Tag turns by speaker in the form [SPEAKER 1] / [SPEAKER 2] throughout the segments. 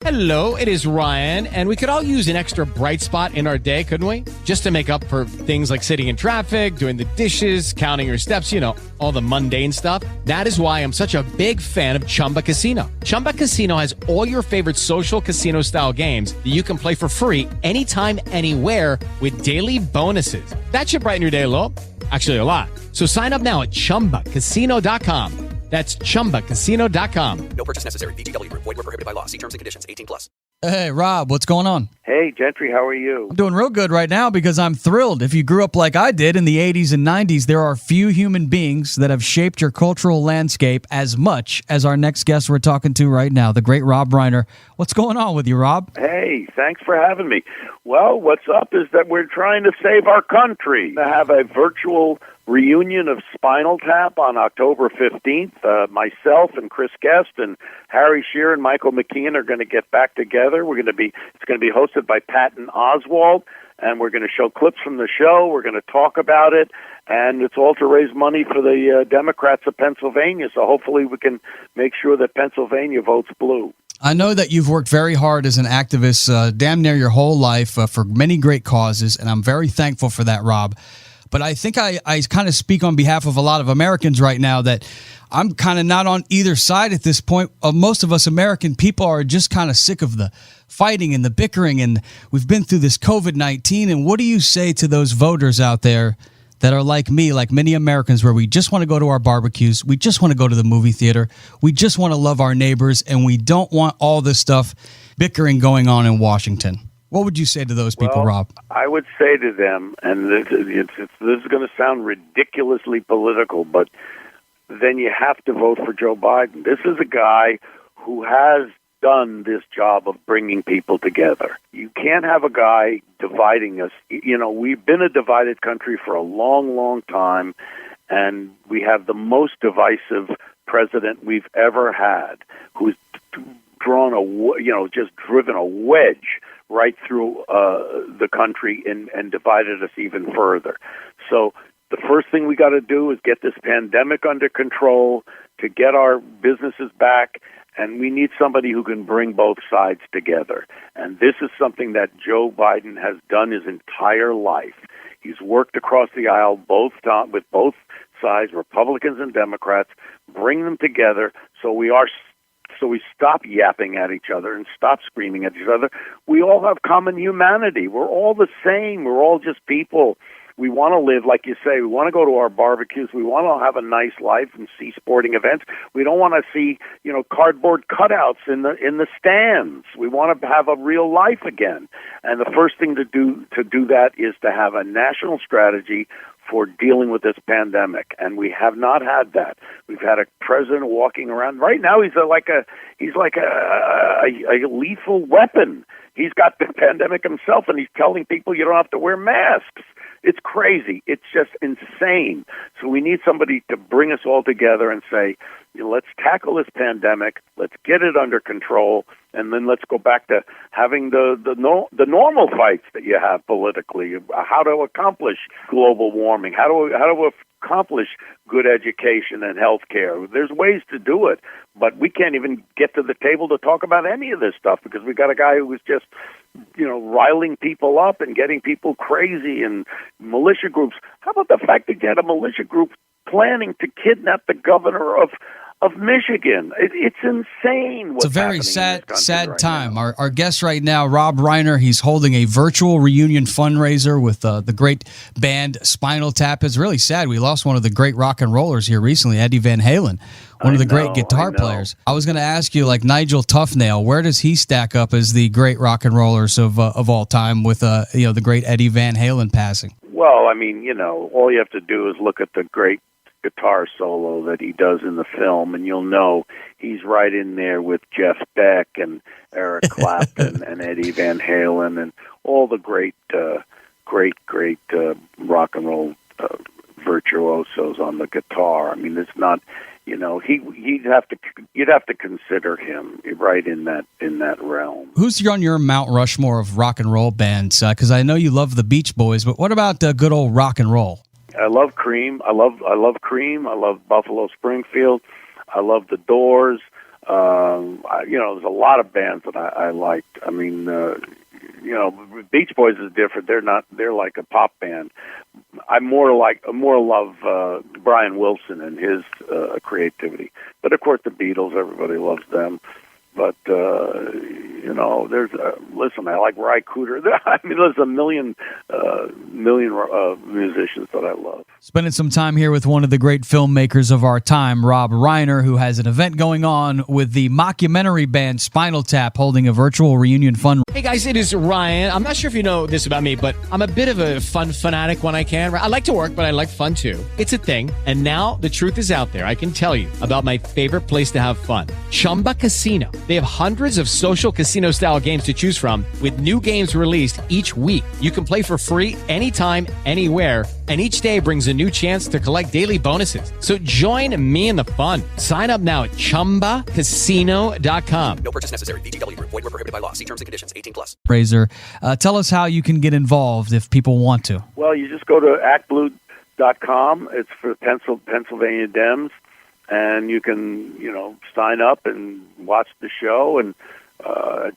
[SPEAKER 1] Hello, it is Ryan, and we could all use an extra bright spot in our day, couldn't we? Just to make up for things like sitting in traffic, doing the dishes, counting your steps, all the mundane stuff. That is why I'm such a big fan of Chumba Casino. Chumba Casino has all your favorite social casino-style games that you can play for free anytime, anywhere with daily bonuses. That should brighten your day a little. Actually, a lot. So sign up now at ChumbaCasino.com. That's ChumbaCasino.com.
[SPEAKER 2] No purchase necessary. VGW Group. Void where prohibited by law. See terms and conditions. 18+.
[SPEAKER 3] Hey, Rob, what's going on?
[SPEAKER 4] Hey, Gentry, how are you?
[SPEAKER 3] I'm doing real good right now because I'm thrilled. If you grew up like I did in the 80s and 90s, there are few human beings that have shaped your cultural landscape as much as our next guest we're talking to right now, the great Rob Reiner. What's going on with you, Rob?
[SPEAKER 4] Hey, thanks for having me. Well, what's up is that we're trying to save our country. To have a virtual reunion of Spinal Tap on October 15th. Myself and Chris Guest and Harry Shearer and Michael McKean are going to get back together. It's going to be hosted by Patton Oswalt, and we're going to show clips from the show. We're going to talk about it, and it's all to raise money for the Democrats of Pennsylvania. So hopefully we can make sure that Pennsylvania votes blue.
[SPEAKER 3] I know that you've worked very hard as an activist damn near your whole life for many great causes, and I'm very thankful for that, Rob. But I think I kind of speak on behalf of a lot of Americans right now that I'm kind of not on either side at this point. Most of us American people are just kind of sick of the fighting and the bickering, and we've been through this COVID-19. And what do you say to those voters out there that are like me, like many Americans, where we just want to go to our barbecues, we just want to go to the movie theater, we just want to love our neighbors, and we don't want all this stuff bickering going on in Washington? What would you say to those people, Rob?
[SPEAKER 4] I would say to them, and this is going to sound ridiculously political, but then you have to vote for Joe Biden. This is a guy who has done this job of bringing people together. You can't have a guy dividing us. We've been a divided country for a long, long time, and we have the most divisive president we've ever had, who's driven a wedge right through the country and divided us even further. So the first thing we got to do is get this pandemic under control, to get our businesses back, and we need somebody who can bring both sides together. And this is something that Joe Biden has done his entire life. He's worked across the aisle with both sides, Republicans and Democrats, bring them together so we stop yapping at each other and stop screaming at each other. We all have common humanity. We're all the same. We're all just people. We want to live, like you say, we want to go to our barbecues. We want to have a nice life and see sporting events. We don't want to see, cardboard cutouts in the stands. We want to have a real life again. And the first thing to do that is to have a national strategy for dealing with this pandemic, and we have not had that. We've had a president walking around. Right now, he's like a lethal weapon. He's got the pandemic himself, and he's telling people you don't have to wear masks. It's crazy. It's just insane. So we need somebody to bring us all together and say, let's tackle this pandemic, let's get it under control, and then let's go back to having the normal fights that you have politically. How to accomplish global warming? How to accomplish good education and health care? There's ways to do it, but we can't even get to the table to talk about any of this stuff because we got a guy who was just riling people up and getting people crazy, and militia groups. How about the fact that you had a militia group planning to kidnap the governor of Michigan? It's insane.
[SPEAKER 3] It's a very sad time. Our guest right now, Rob Reiner, he's holding a virtual reunion fundraiser with the great band Spinal Tap. It's really sad. We lost one of the great rock and rollers here recently, Eddie Van Halen, one of the great guitar players. I was going to ask you, like Nigel Tufnell, where does he stack up as the great rock and rollers of all time with the great Eddie Van Halen passing?
[SPEAKER 4] Well, all you have to do is look at the great guitar solo that he does in the film, and you'll know he's right in there with Jeff Beck and Eric Clapton and Eddie Van Halen and all the great rock and roll virtuosos on the guitar. It's not, you'd have to consider him right in that realm.
[SPEAKER 3] Who's on your Mount Rushmore of rock and roll bands? Because I know you love the Beach Boys, but what about good old rock and roll?
[SPEAKER 4] I love Cream. I love Cream. I love Buffalo Springfield. I love the Doors. There's a lot of bands that I liked. I mean, Beach Boys is different. They're like a pop band. I more love Brian Wilson and his creativity. But of course, the Beatles, everybody loves them. But listen, I like Ry Cooder. I mean, there's a million musicians that I love.
[SPEAKER 3] Spending some time here with one of the great filmmakers of our time, Rob Reiner, who has an event going on with the mockumentary band Spinal Tap, holding a virtual reunion fund.
[SPEAKER 1] Hey guys, it is Ryan. I'm not sure if you know this about me, but I'm a bit of a fun fanatic when I can. I like to work, but I like fun too. It's a thing. And now the truth is out there. I can tell you about my favorite place to have fun, Chumba Casino. They have hundreds of social casino-style games to choose from with new games released each week. You can play for free anytime, anywhere, and each day brings a new chance to collect daily bonuses. So join me in the fun. Sign up now at ChumbaCasino.com.
[SPEAKER 2] No purchase necessary. VGW Group. Void where prohibited by law. See terms and conditions. 18+.
[SPEAKER 3] Razor, tell us how you can get involved if people want to.
[SPEAKER 4] Well, you just go to actblue.com. It's for Pennsylvania Dems. And you can, sign up and watch the show. And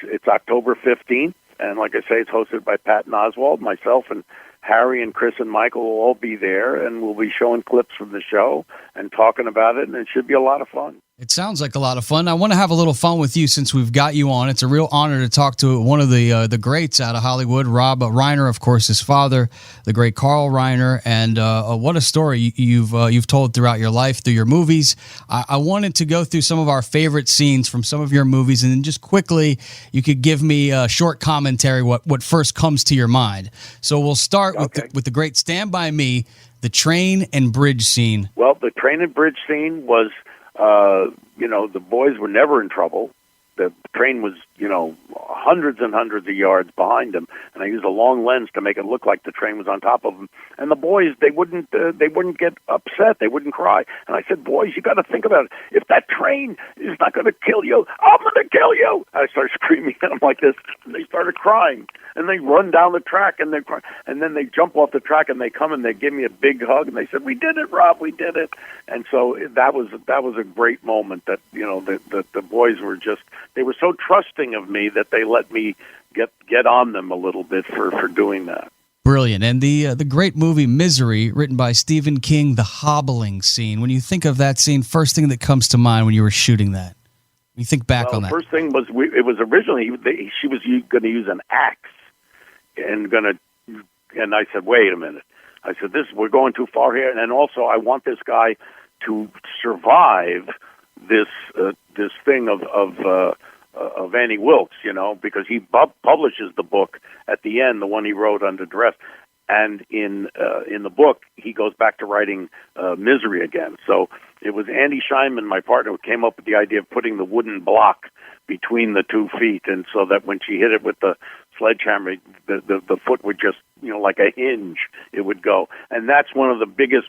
[SPEAKER 4] it's October 15th. And like I say, it's hosted by Patton Oswalt, myself, and Harry and Chris and Michael will all be there. And we'll be showing clips from the show and talking about it. And it should be a lot of fun.
[SPEAKER 3] It sounds like a lot of fun. I want to have a little fun with you since we've got you on. It's a real honor to talk to one of the greats out of Hollywood, Rob Reiner, of course, his father, the great Carl Reiner, and what a story you've told throughout your life, through your movies. I wanted to go through some of our favorite scenes from some of your movies, and then just quickly, you could give me a short commentary, what first comes to your mind. So we'll start with the great Stand By Me, the train and bridge scene.
[SPEAKER 4] Well, the train and bridge scene was... the boys were never in trouble. The train was, hundreds and hundreds of yards behind them, and I used a long lens to make it look like the train was on top of them. And the boys, they wouldn't get upset. They wouldn't cry. And I said, boys, you got to think about it. If that train is not going to kill you, I'm going to kill you. I started screaming at them like this, and they started crying. And they run down the track, and they cry, and then they jump off the track, and they come and they give me a big hug, and they said, "We did it, Rob, we did it." And so that was a great moment. That the boys were they were so trusting of me that they let me get on them a little bit for doing that.
[SPEAKER 3] Brilliant. And the great movie Misery, written by Stephen King, the hobbling scene. When you think of that scene, first thing that comes to mind when you were shooting that? When you think back on that.
[SPEAKER 4] The first thing was it was originally she was going to use an axe. And I said, wait a minute. I said, we're going too far here, and also I want this guy to survive this thing of Annie Wilkes, because he publishes the book at the end, the one he wrote under duress, and in the book he goes back to writing Misery again. So it was Andy Scheinman, my partner, who came up with the idea of putting the wooden block between the 2 feet, and so that when she hit it with the sledgehammer, the foot would just, like a hinge, it would go. And that's one of the biggest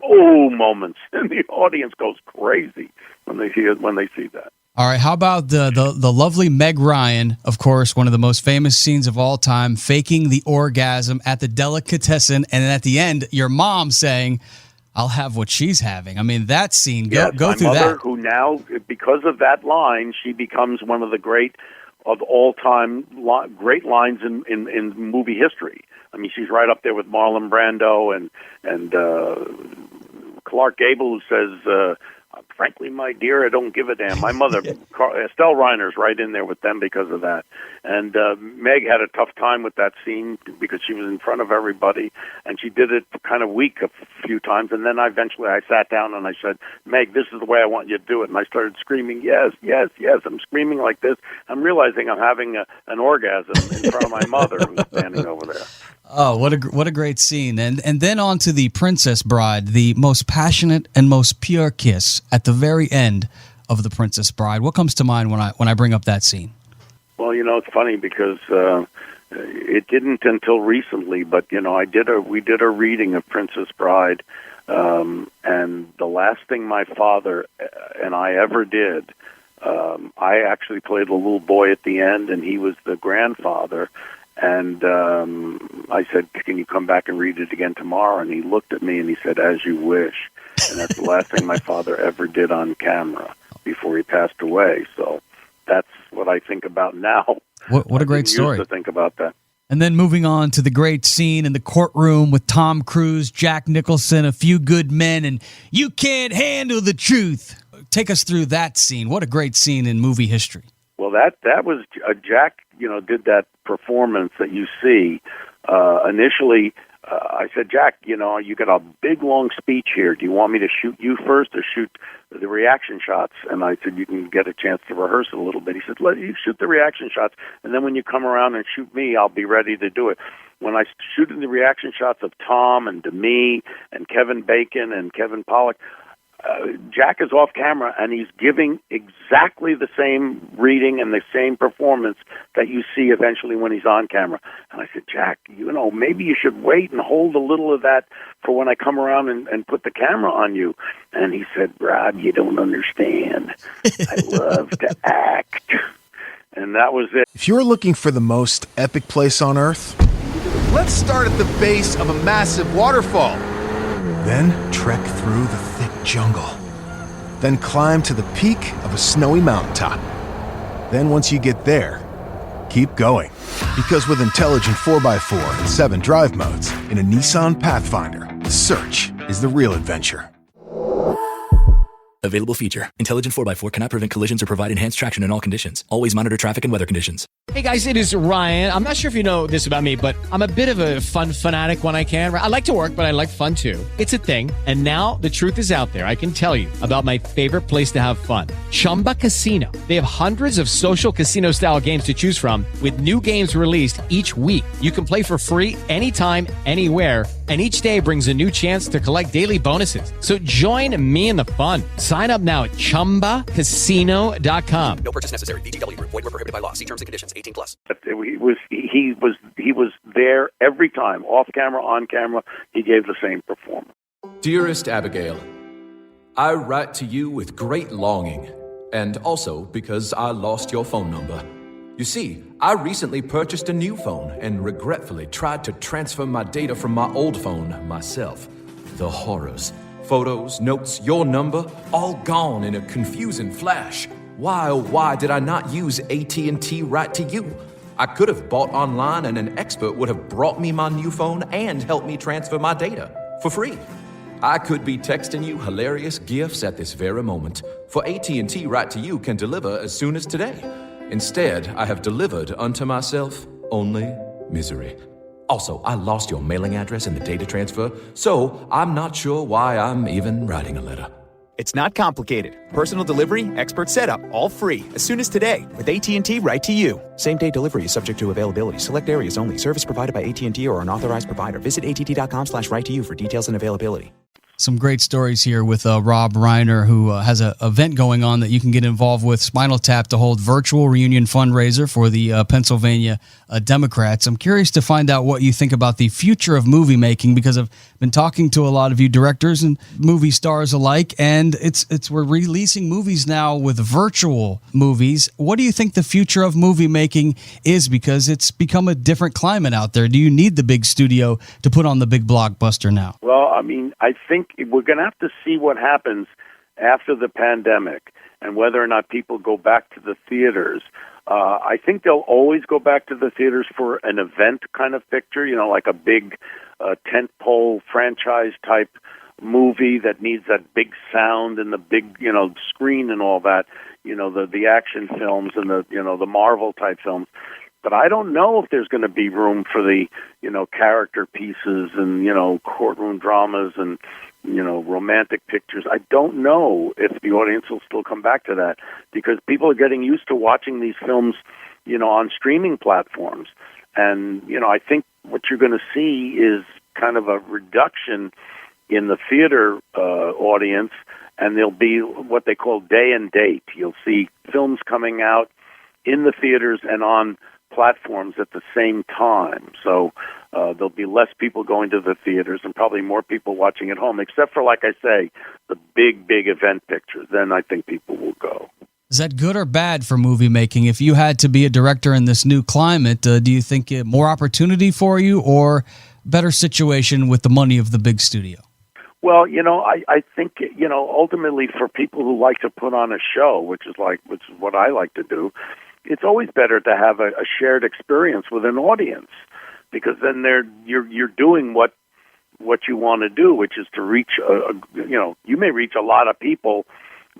[SPEAKER 4] moments, and the audience goes crazy when they see that.
[SPEAKER 3] All right, how about the lovely Meg Ryan, of course, one of the most famous scenes of all time, faking the orgasm at the delicatessen, and then at the end, your mom saying, "I'll have what she's having." I mean, that scene, go through that.
[SPEAKER 4] My mother, who now, because of that line, she becomes one of the great of all-time great lines in movie history. I mean, she's right up there with Marlon Brando and Clark Gable, who says, "Frankly, my dear, I don't give a damn." My mother, Estelle Reiner's right in there with them because of that. And Meg had a tough time with that scene because she was in front of everybody, and she did it kind of weak a few times. And then I sat down and I said, "Meg, this is the way I want you to do it." And I started screaming, "Yes, yes, yes." I'm screaming like this. I'm realizing I'm having an orgasm in front of my mother who's standing over there.
[SPEAKER 3] Oh, what a great scene. And then on to the Princess Bride, the most passionate and most pure kiss at the very end of The Princess Bride. What comes to mind when I bring up that scene?
[SPEAKER 4] Well, it's funny because it didn't until recently, but we did a reading of Princess Bride, and the last thing my father and I ever did, I actually played a little boy at the end, and he was the grandfather. And I said, "Can you come back and read it again tomorrow?" And he looked at me and he said, "As you wish." And that's the last thing my father ever did on camera. before he passed away. So that's what I think about now.
[SPEAKER 3] What a great story.
[SPEAKER 4] I used to think about that.
[SPEAKER 3] And then moving on to the great scene in the courtroom with Tom Cruise, Jack Nicholson, A Few Good Men, and You Can't Handle the Truth. Take us through that scene. What a great scene in movie history.
[SPEAKER 4] Well, that was Jack, did that performance that you see. Initially, I said, Jack, you got a big, long speech here. Do you want me to shoot you first or shoot the reaction shots? And I said, you can get a chance to rehearse it a little bit. He said, let you shoot the reaction shots, and then when you come around and shoot me, I'll be ready to do it. When I shooted the reaction shots of Tom and Demi and Kevin Bacon and Kevin Pollak, Jack is off camera, and he's giving exactly the same reading and the same performance that you see eventually when he's on camera. And I said, Jack, maybe you should wait and hold a little of that for when I come around and put the camera on you. And he said, Rob, you don't understand. I love to act. And that was it.
[SPEAKER 5] If you're looking for the most epic place on Earth, let's start at the base of a massive waterfall. Then trek through the thick jungle. Then climb to the peak of a snowy mountaintop. Then once you get there, keep going. Because with intelligent 4x4 and 7 drive modes in a Nissan Pathfinder, search is the real adventure.
[SPEAKER 6] Available feature. Intelligent 4x4 cannot prevent collisions or provide enhanced traction in all conditions. Always monitor traffic and weather conditions.
[SPEAKER 1] Hey guys, it is Ryan. I'm not sure if you know this about me, but I'm a bit of a fun fanatic when I can. I like to work, but I like fun too. It's a thing. And now the truth is out there. I can tell you about my favorite place to have fun. Chumba Casino. They have hundreds of social casino style games to choose from with new games released each week. You can play for free anytime, anywhere. And each day brings a new chance to collect daily bonuses. So join me in the fun. Sign up now at ChumbaCasino.com.
[SPEAKER 2] No purchase necessary. VGW Group. Void where prohibited by law. See terms and conditions. 18+.
[SPEAKER 4] He was there every time, off camera, on camera. He gave the same performance.
[SPEAKER 7] Dearest Abigail, I write to you with great longing, and also because I lost your phone number. You see, I recently purchased a new phone and regretfully tried to transfer my data from my old phone myself. The horrors. Photos, notes, your number, all gone in a confusing flash. Why, oh why did I not use AT&T Right to You? I could have bought online and an expert would have brought me my new phone and helped me transfer my data for free. I could be texting you hilarious gifts at this very moment, for AT&T Right to You can deliver as soon as today. Instead, I have delivered unto myself only misery. Also, I lost your mailing address in the data transfer, so I'm not sure why I'm even writing a letter.
[SPEAKER 8] It's not complicated. Personal delivery, expert setup, all free as soon as today with AT&T Right to You. Same-day delivery is subject to availability. Select areas only. Service provided by AT&T or an authorized provider. Visit att.com/right-to-you for details and availability.
[SPEAKER 3] Some great stories here with Rob Reiner, who has an event going on that you can get involved with, Spinal Tap, to hold virtual reunion fundraiser for the Pennsylvania Democrats. I'm curious to find out what you think about the future of movie making, because I've been talking to a lot of you directors and movie stars alike, and we're releasing movies now with virtual movies. What do you think the future of movie making is? Because it's become a different climate out there. Do you need the big studio to put on the big blockbuster now?
[SPEAKER 4] Well, I mean, I think we're going to have to see what happens after the pandemic and whether or not people go back to the theaters. I think they'll always go back to the theaters for an event kind of picture, like a big tentpole franchise type movie that needs that big sound and the big, screen and all that, the action films and the Marvel type films. But I don't know if there's going to be room for the, character pieces and, courtroom dramas and, romantic pictures. I don't know if the audience will still come back to that, because people are getting used to watching these films, on streaming platforms. And, I think what you're going to see is kind of a reduction in the theater audience, and there'll be what they call day and date. You'll see films coming out in the theaters and on platforms at the same time. So there'll be less people going to the theaters and probably more people watching at home, except for, like I say, the big event pictures. Then I think people will go.
[SPEAKER 3] Is that good or bad for movie making? If you had to be a director in this new climate, do you think more opportunity for you or better situation with the money of the big studio?
[SPEAKER 4] Well, I think, ultimately for people who like to put on a show, which is what I like to do, it's always better to have a shared experience with an audience, because then you're doing what you want to do, which is to reach you may reach a lot of people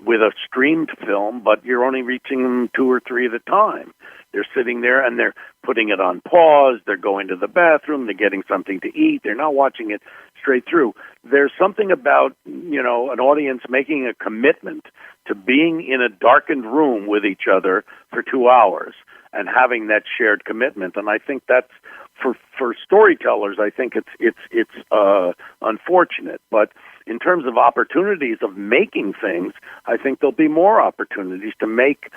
[SPEAKER 4] with a streamed film, but you're only reaching them 2 or 3 at a time. They're sitting there and they're putting it on pause. They're going to the bathroom. They're getting something to eat. They're not watching it straight through. There's something about, an audience making a commitment to being in a darkened room with each other for 2 hours and having that shared commitment. And I think that's for storytellers. I think it's unfortunate, but in terms of opportunities of making things, I think there'll be more opportunities to make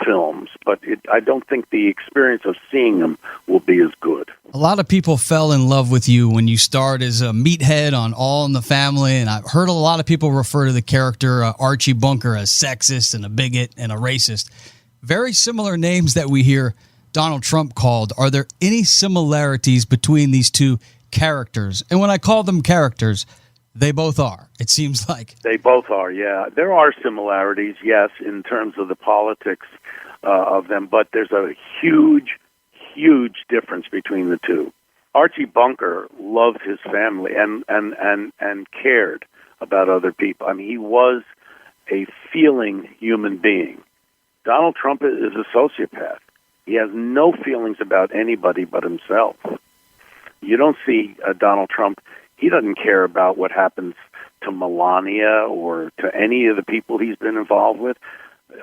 [SPEAKER 4] films, but I don't think the experience of seeing them will be as good.
[SPEAKER 3] A lot of people fell in love with you when you starred as a meathead on All in the Family, and I've heard a lot of people refer to the character Archie Bunker as sexist and a bigot and a racist. Very similar names that we hear Donald Trump called. Are there any similarities between these two characters? And when I call them characters, they both are, it seems like.
[SPEAKER 4] They both are, yeah. There are similarities, yes, in terms of the politics of them, but there's a huge, huge difference between the two. Archie Bunker loved his family and cared about other people. I mean, he was a feeling human being. Donald Trump is a sociopath. He has no feelings about anybody but himself. You don't see Donald Trump. He doesn't care about what happens to Melania or to any of the people he's been involved with.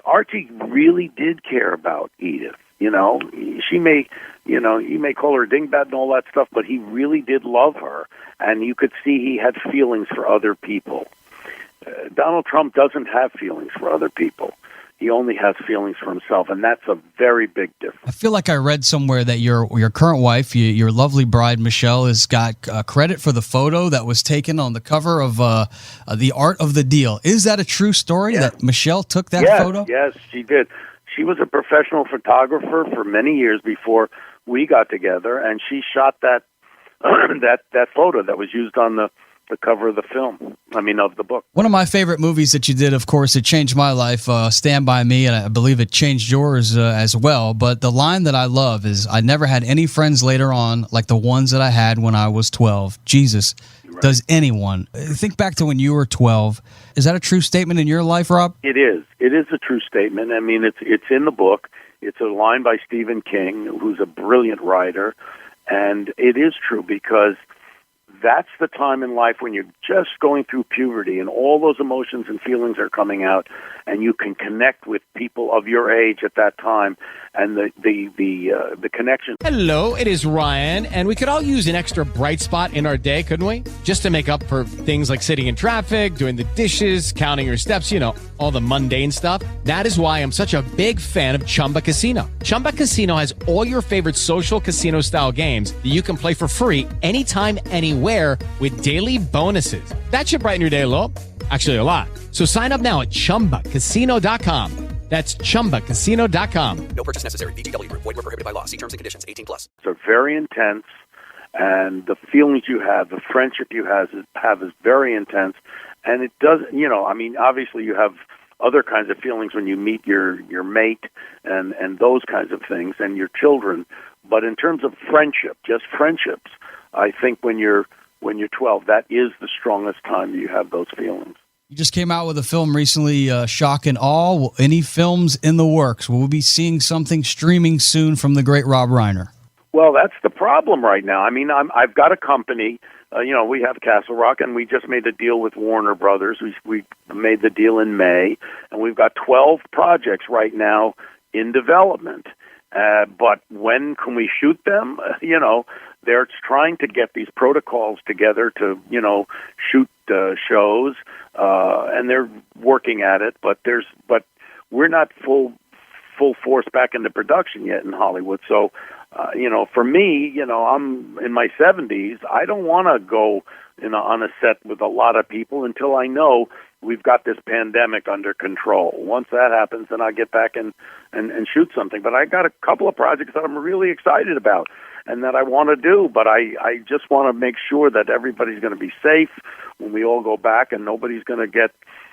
[SPEAKER 4] Archie really did care about Edith. She may, you may call her a dingbat and all that stuff, but he really did love her, and you could see he had feelings for other people. Donald Trump doesn't have feelings for other people. He only has feelings for himself, and that's a very big difference.
[SPEAKER 3] I feel like I read somewhere that your current wife, your lovely bride, Michelle, has got credit for the photo that was taken on the cover of The Art of the Deal. Is that a true story that Michelle took that photo? Yes,
[SPEAKER 4] she did. She was a professional photographer for many years before we got together, and she shot that that photo that was used on the cover of the film. Of the book.
[SPEAKER 3] One of my favorite movies that you did, of course, it changed my life, Stand By Me, and I believe it changed yours as well. But the line that I love is, I never had any friends later on like the ones that I had when I was 12. Jesus, right. Does anyone? Think back to when you were 12. Is that a true statement in your life, Rob?
[SPEAKER 4] It is. It is a true statement. It's in the book. It's a line by Stephen King, who's a brilliant writer. And it is true because that's the time in life when you're just going through puberty and all those emotions and feelings are coming out, and you can connect with people of your age at that time, and the connection.
[SPEAKER 1] Hello, it is Ryan, and we could all use an extra bright spot in our day, couldn't we? Just to make up for things like sitting in traffic, doing the dishes, counting your steps, all the mundane stuff. That is why I'm such a big fan of Chumba Casino. Chumba Casino has all your favorite social casino-style games that you can play for free anytime, anywhere, with daily bonuses. That should brighten your day a little. Actually, a lot. So sign up now at ChumbaCasino.com. That's ChumbaCasino.com.
[SPEAKER 2] No purchase necessary. VGW. Void where prohibited by law. See terms and conditions. 18+.
[SPEAKER 4] They're very intense, and the feelings you have, the friendship you have is very intense. And it does, obviously you have other kinds of feelings when you meet your mate and those kinds of things, and your children. But in terms of friendship, just friendships, I think when you're 12, that is the strongest time you have those feelings.
[SPEAKER 3] You just came out with a film recently, Shock and Awe. Any films in the works? Will we be seeing something streaming soon from the great Rob Reiner?
[SPEAKER 4] Well, that's the problem right now. I've got a company. We have Castle Rock, and we just made a deal with Warner Brothers. We made the deal in May, and we've got 12 projects right now in development. But when can we shoot them? They're trying to get these protocols together to, shoot shows, and they're working at it. But we're not full force back into production yet in Hollywood. So, for me, I'm in my 70s. I don't want to go on a set with a lot of people until I know we've got this pandemic under control. Once that happens, then I'll get back and shoot something. But I got a couple of projects that I'm really excited about. and that I want to do. But I just want to make sure that everybody's going to be safe when we all go back, and nobody's going to get,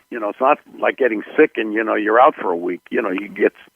[SPEAKER 4] it's not like getting sick and, you're out for a week.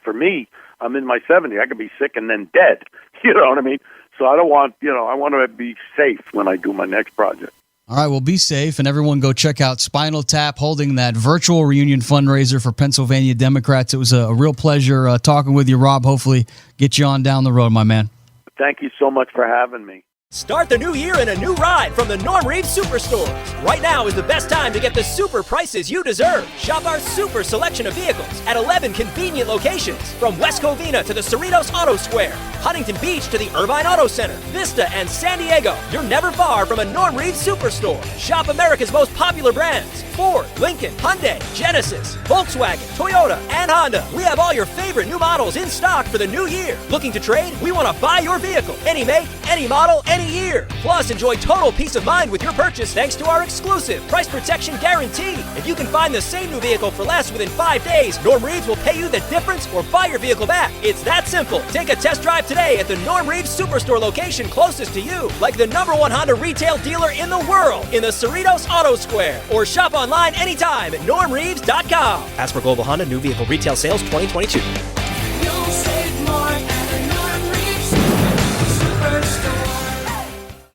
[SPEAKER 4] For me, I'm in my 70s. I could be sick and then dead. You know what I mean? So I don't want, I want to be safe when I do my next project.
[SPEAKER 3] All right, well, be safe, and everyone go check out Spinal Tap holding that virtual reunion fundraiser for Pennsylvania Democrats. It was a real pleasure talking with you, Rob. Hopefully get you on down the road, my man.
[SPEAKER 4] Thank you so much for having me.
[SPEAKER 9] Start the new year in a new ride from the Norm Reeves Superstores. Right now is the best time to get the super prices you deserve. Shop our super selection of vehicles at 11 convenient locations, from West Covina to the Cerritos Auto Square, Huntington Beach to the Irvine Auto Center, Vista and San Diego. You're never far from a Norm Reeves Superstore. Shop America's most popular brands: Ford, Lincoln, Hyundai, Genesis, Volkswagen, Toyota, and Honda. We have all your favorite new models in stock for the new year. Looking to trade? We want to buy your vehicle. Any make, any model, any year. Plus, enjoy total peace of mind with your purchase thanks to our exclusive price protection guarantee. If you can find the same new vehicle for less within 5 days, Norm Reeves will pay you the difference or buy your vehicle back. It's that simple. Take a test drive today at the Norm Reeves Superstore location closest to you, like the #1 Honda retail dealer in the world in the Cerritos Auto Square, or shop online anytime at normreeves.com. As for Global Honda new vehicle retail sales 2022.